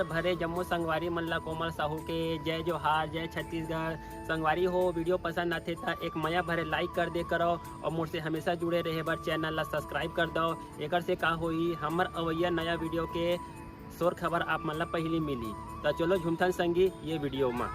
भर भरे जम्मू संगवारी मल्ला कोमल साहू के जय जोहार, जय छत्तीसगढ़। संगवारी हो वीडियो पसंद आते तो एक मया भरे लाइक कर दे करो और मुझसे हमेशा जुड़े रहे बर चैनल ला सब्सक्राइब कर दो। एक से का होई हमर अवैया नया वीडियो के शोर खबर आप मन ला पहली मिली। तो चलो झुमथन संगी ये वीडियो में।